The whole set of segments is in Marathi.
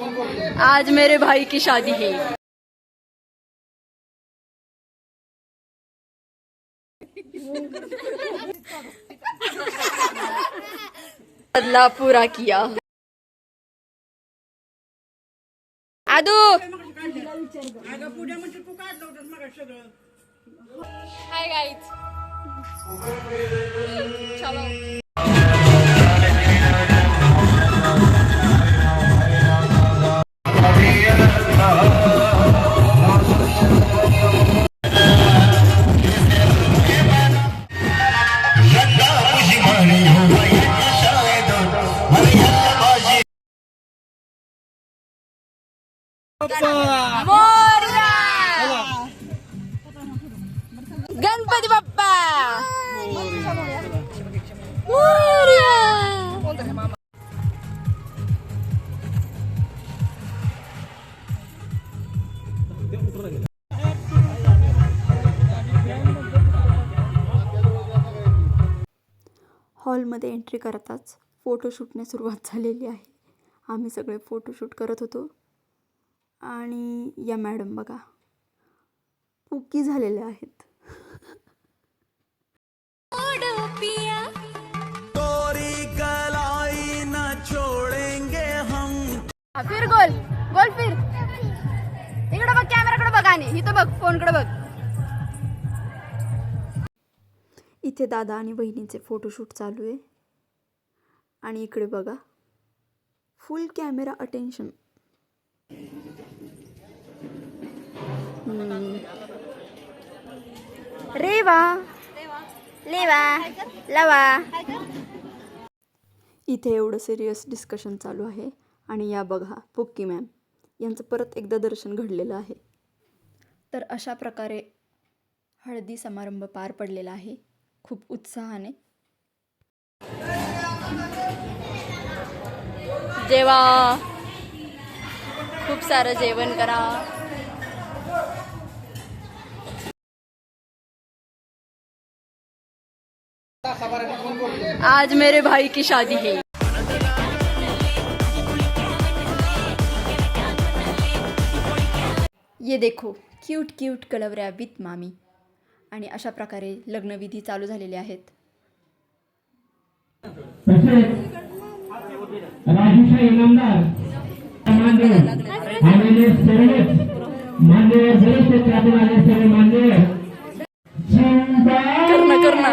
आज मेरे भाई की शादी है। बदला पूरा किया। आदू हाय गाइस, चलो मोरया गणपती बाप्पा मोरया। हॉलमध्ये एंट्री करताच फोटोशूटने सुरुवात झालेली आहे। आम्ही सगळे फोटोशूट करत होतो आणि या मॅडम बघा पुकी झालेल्या आहेत। फिर गोल गोल फिर इकडे बघ, कॅमेराकडे बघ आणि इथं बघ, फोनकडे बघ। इथे दादा आणि बहिणीचे फोटोशूट चालू आहे आणि इकडे बघा फुल कॅमेरा अटेन्शन। रेवा लेवा लवा। इथे एवढं सिरियस डिस्कशन चालू आहे आणि या बघा पुक्की मॅम यांचं परत एकदा दर्शन घडलेलं आहे। तर अशा प्रकारे हळदी समारंभ पार पडलेला आहे खूप उत्साहाने। जेवा खूप सारं जेवण करा। आज मेरे भाई की शादी है। ये देखो क्यूट क्यूट कलवऱ्या विथ मामी। आणि अशा प्रकारे लग्नविधी चालू झालेले आहेत। करना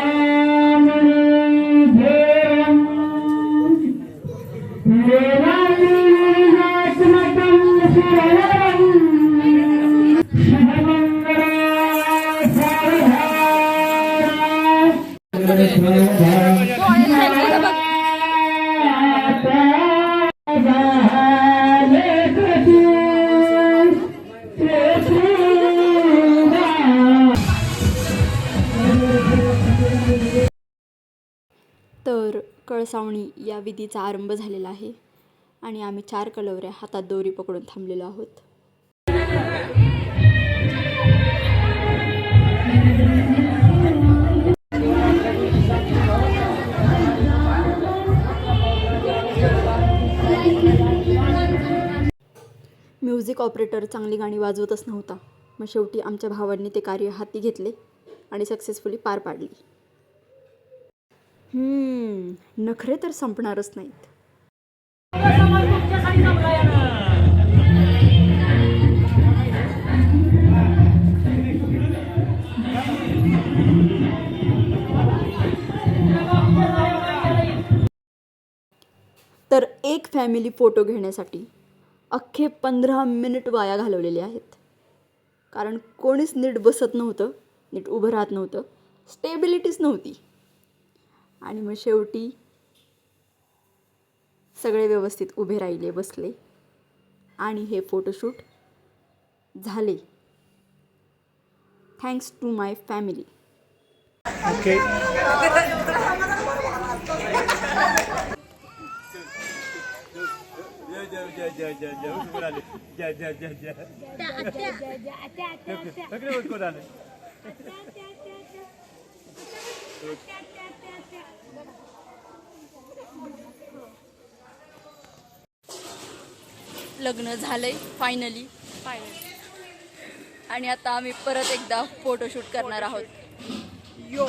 तर कळसावणी या विधीचा आरंभ झालेला आहे आणि आम्ही 4 कलवऱ्या हातात दोरी पकडून थांबलेलो आहोत। म्युझिक ऑपरेटर चांगली गाणी वाजवतच नव्हता, मग शेवटी आमच्या भावांनी ते कार्य हाती घेतले आणि सक्सेसफुली पार पाडली। नखरे तर संपणारच नाहीत। तर एक फॅमिली फोटो घेण्यासाठी अख्खे 15 मिनिट वाया घालवलेले आहेत, कारण कोणीच नीट बसत नव्हतं, नीट उभं राहत नव्हतं, स्टेबिलिटीच नव्हती। आणि मग शेवटी सगळे व्यवस्थित उभे राहिले, बसले आणि हे फोटोशूट झाले। Thanks to my family. Okay लग्न झालंय फायनली. आणि आता आम्ही परत एकदा फोटोशूट करणार आहोत. यो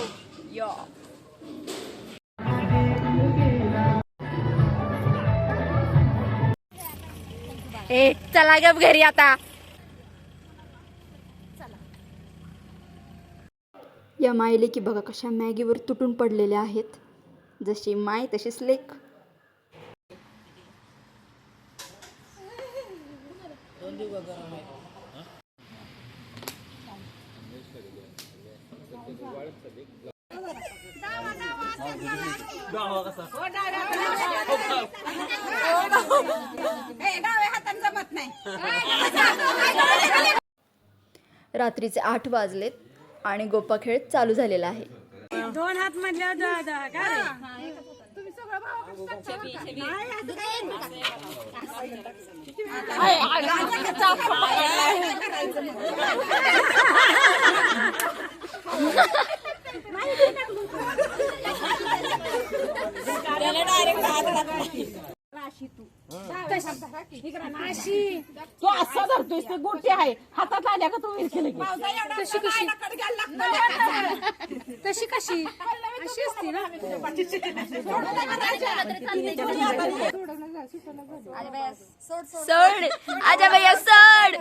यो ए चला ग घरी आता. या मायले की बघा कशा मॅगीवर तुटून पडलेल्या आहेत. जशी माय तशीच लेक. रात्रीचे 8 वाजलेत आणि गोपा खेळ चालू झालेला आहे. 2 हात म्हटल्यावर तो असा धरतोय ते गोटी आहे हातात आल्या का तो विरखेल तशी कशी तशी कशी अशी असते ना. सोड आजा भैया सोड.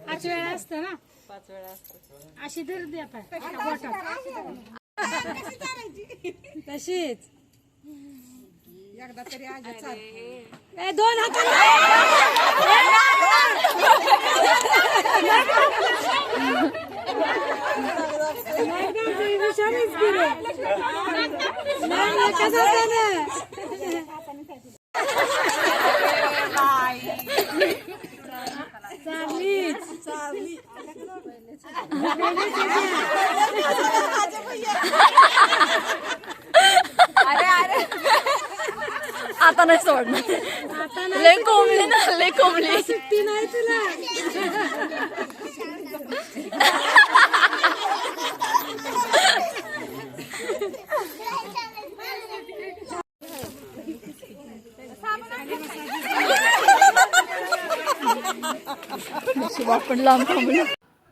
5 वेळा असतं ना. 5 वेळा असतं. अशी धर दे आता बोटात. तशीच एकदा तरी आज 2 आता नाही सोडणार. लय कोंबली ना लय कोंबली. सुट्टी नाही तुला. आपण लांब थांबलो.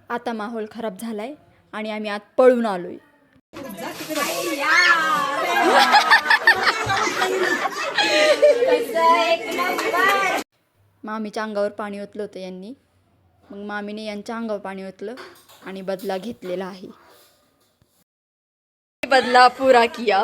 आता माहोल खराब झालाय आणि आम्ही आत पळून आलोय. मामीच्या अंगावर पाणी ओतलं होतं यांनी. मग मामीने यांच्या अंगावर पाणी ओतलं आणि बदला घेतलेला आहे. बदला पुरा किया.